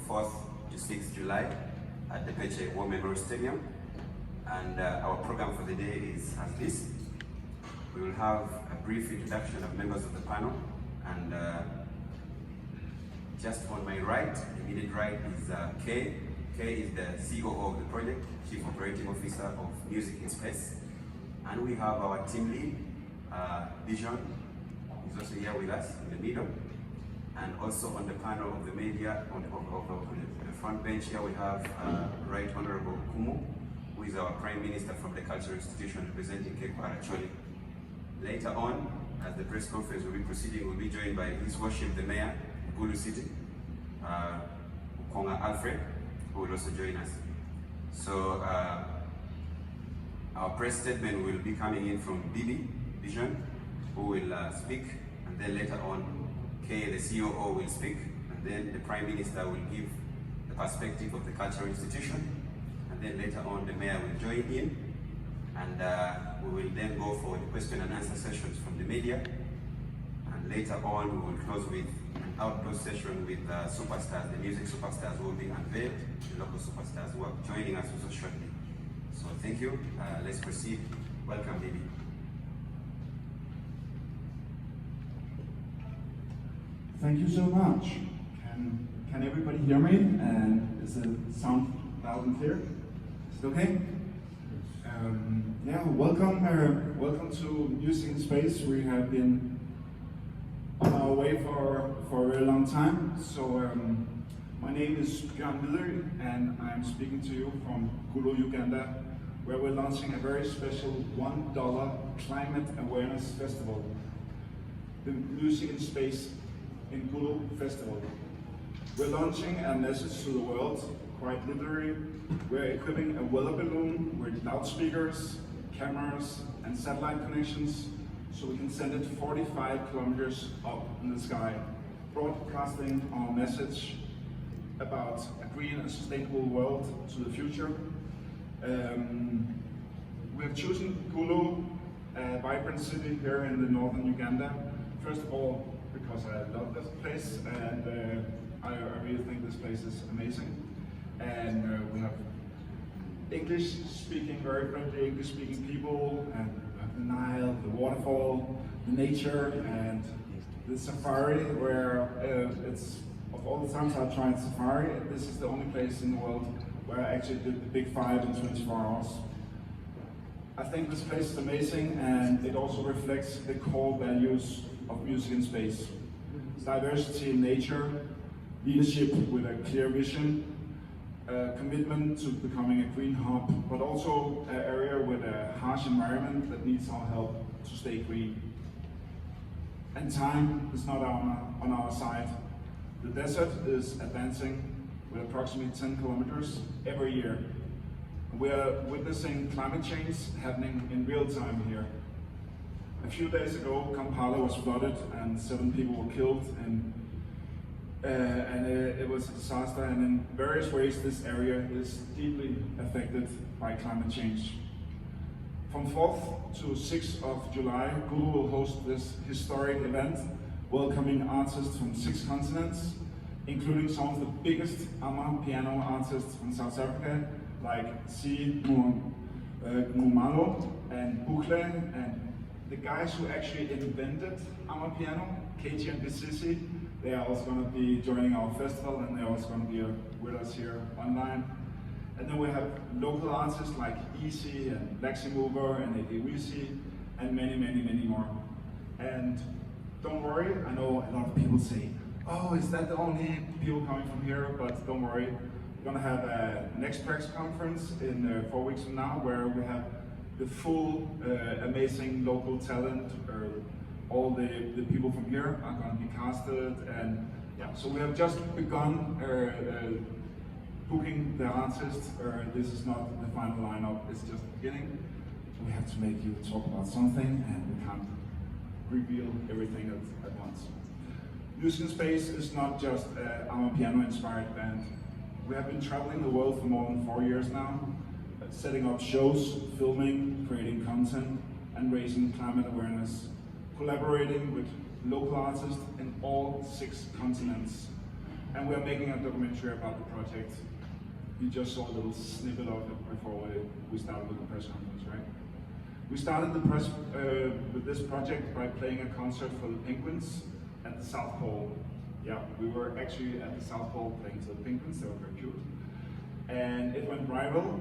4th to 6th July at the Peche War Memorial Stadium. And our program for the day is as this. We will have a brief introduction of members of the panel, and just on my right, immediate right, is Kay. Kay is the COO of the project, Chief Operating Officer of Music in Space. And we have our team lead, Vision, who's also here with us in the middle. And also on the panel of the media, on the front bench here, we have Right Honorable Kumu, who is our Prime Minister from the Cultural Institution representing Keko Aracholi. Later on, as the press conference will be proceeding, we'll be joined by His Worship the Mayor of Gulu City, Konga Alfred, who will also join us. So our press statement will be coming in from Bibi, Vision, who will speak, and then later on, Kay, the COO, will speak, and then the Prime Minister will give the perspective of the cultural institution, and then later on, the Mayor will join in, and we will then go for the question and answer sessions from the media, and later on, we will close with an outdoor session with superstars, the music superstars who will be unveiled, the local superstars who are joining us also shortly. So thank you. Let's proceed. Welcome, Bibi. Thank you so much. Can everybody hear me? And is the sound loud and clear? Is it okay? Yeah, welcome to Music in Space. We have been on our way for a very long time. So my name is EeZzy, and I'm speaking to you from Gulu, Uganda, where we're launching a very special $1 climate awareness festival, the Music in Space in Gulu Festival. We're launching a message to the world, quite literally. We're equipping a weather balloon with loudspeakers, cameras, and satellite connections, so we can send it 45 kilometers up in the sky, broadcasting our message about a green and sustainable world to the future. We have chosen Gulu, a vibrant city here in the northern Uganda. First of all, because I love this place, and I really think this place is amazing. And we have English-speaking, very friendly English-speaking people, and we have the Nile, the waterfall, the nature, and the safari, where it's, of all the times I've tried safari, this is the only place in the world where I actually did the big 5 in 24 hours. I think this place is amazing, and it also reflects the core values of Music in Space. Diversity in nature, leadership with a clear vision, commitment to becoming a green hub, but also an area with a harsh environment that needs our help to stay green. And time is not on our side. The desert is advancing with approximately 10 kilometers every year. We are witnessing climate change happening in real time here. A few days ago, Kampala was flooded and 7 people were killed, and it was a disaster, and in various ways this area is deeply affected by climate change. From 4th to 6th of July, Gulu will host this historic event, welcoming artists from 6 continents, including some of the biggest AMOPIANO artists from South Africa, like C. Mumalo and Bukle, and the guys who actually invented AMOPIANO, KG and EeZzy. They are also going to be joining our festival, and they're also going to be with us here online. And then we have local artists like EeZzy and LAXZY and WIZZY, and many, many, many more. And don't worry, I know a lot of people say, oh, is that the only people coming from here? But don't worry, we're going to have a next press conference in 4 weeks from now, where we have the full amazing local talent. All the people from here are going to be casted, and yeah, so we have just begun booking the artists. This is not the final lineup, it's just the beginning. We have to make you talk about something, and we can't reveal everything at once. Music in Space is not just an AMOPIANO inspired band. We have been traveling the world for more than 4 years now, setting up shows, filming, creating content, and raising climate awareness, collaborating with local artists in all 6 continents. and we're making a documentary about the project. You just saw a little snippet of it before we started with the press conference, right? We started the press with this project by playing a concert for the penguins at the South Pole. Yeah, we were actually at the South Pole playing to the penguins, they were very cute. And it went viral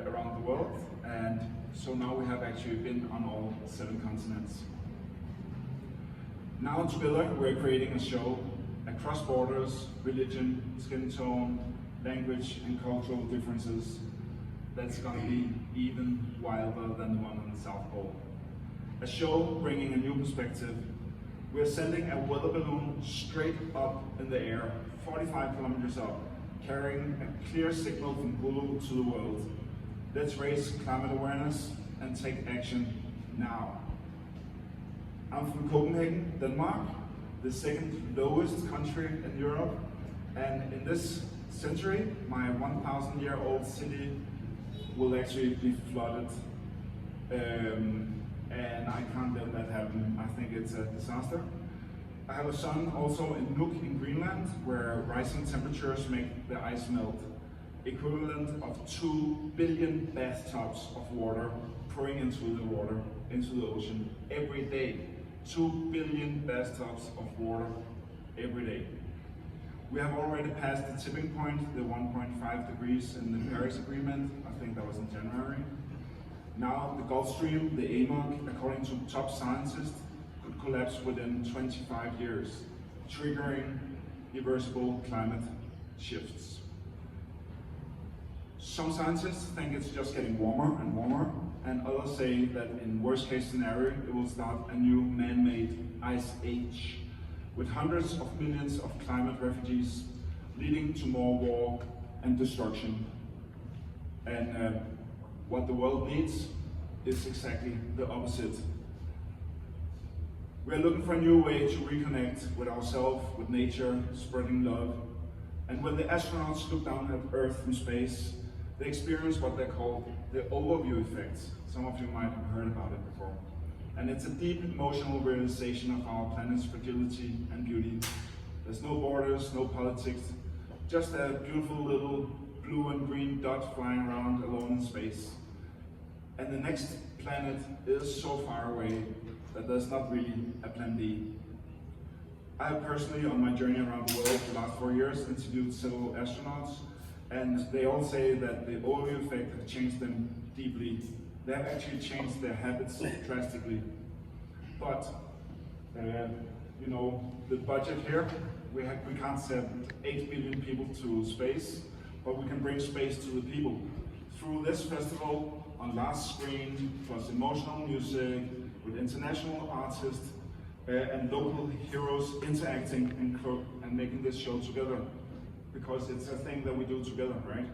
around the world, and so now we have actually been on all 7 continents. Now together we're creating a show across borders, religion, skin tone, language and cultural differences that's going to be even wilder than the one on the South Pole. A show bringing a new perspective. We're sending a weather balloon straight up in the air, 45 kilometers up, carrying a clear signal from Gulu to the world. Let's raise climate awareness and take action now. I'm from Copenhagen, Denmark, the 2nd lowest country in Europe, and in this century, my 1,000-year-old city will actually be flooded, and I can't let that happen. I think it's a disaster. I have a son also in Nuuk in Greenland, where rising temperatures make the ice melt, equivalent of 2 billion bathtubs of water pouring into the ocean every day. 2 billion bathtubs of water every day. We have already passed the tipping point, the 1.5 degrees in the Paris Agreement. I think that was in January. Now the Gulf Stream, the AMOC, according to top scientists, could collapse within 25 years, triggering irreversible climate shifts. Some scientists think it's just getting warmer and warmer, and others say that in worst case scenario, it will start a new man-made ice age, with hundreds of millions of climate refugees, leading to more war and destruction. And what the world needs is exactly the opposite. We're looking for a new way to reconnect with ourselves, with nature, spreading love. And when the astronauts look down at Earth from space, they experience what they call the overview effect. Some of you might have heard about it before. And it's a deep emotional realization of our planet's fragility and beauty. There's no borders, no politics, just a beautiful little blue and green dot flying around alone in space. And the next planet is so far away that there's not really a plan B. I have personally, on my journey around the world the last 4 years, interviewed several astronauts, and they all say that the overview effect has changed them deeply. They have actually changed their habits drastically. But, you know, the budget here, we can't send 8 billion people to space, but we can bring space to the people. Through this festival, on large screen, plus emotional music, with international artists and local heroes interacting and making this show together. Because it's a thing that we do together, right?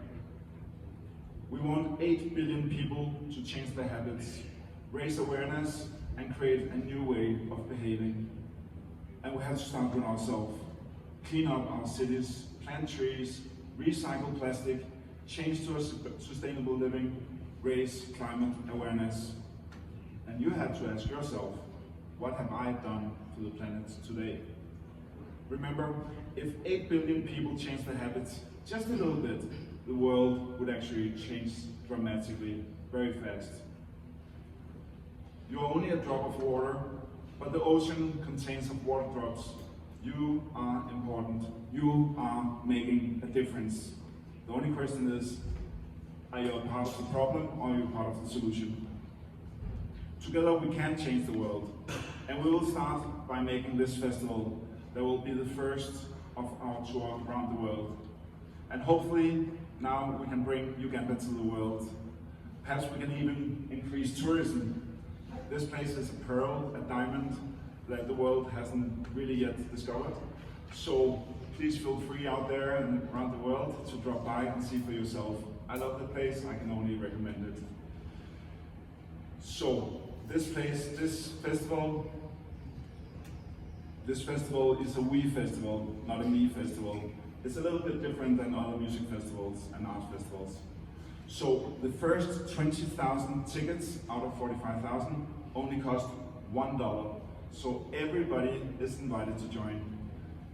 We want 8 billion people to change their habits, raise awareness, and create a new way of behaving. And we have to start with ourselves. Clean up our cities, plant trees, recycle plastic, change to a sustainable living, raise climate awareness. And you have to ask yourself, what have I done to the planet today? Remember, if 8 billion people change their habits just a little bit, the world would actually change dramatically, very fast. You're only a drop of water, but the ocean contains of water drops. You are important. You are making a difference. The only question is, are you a part of the problem or are you part of the solution? Together we can change the world. And we will start by making this festival that will be the first of our tour around the world. And hopefully now we can bring Uganda to the world. Perhaps we can even increase tourism. This place is a pearl, a diamond that the world hasn't really yet discovered. So please feel free out there and around the world to drop by and see for yourself. I love the place, I can only recommend it. So this festival is a we festival, not a me festival. It's a little bit different than other music festivals and art festivals. So the first 20,000 tickets out of 45,000 only cost $1. So everybody is invited to join.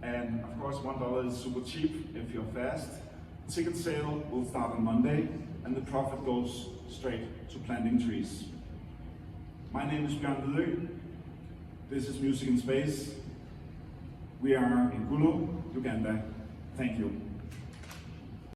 And of course, $1 is super cheap if you're fast. Ticket sale will start on Monday, and the profit goes straight to planting trees. My name is EeZzy. This is Music in Space. We are in Gulu, Uganda. Thank you.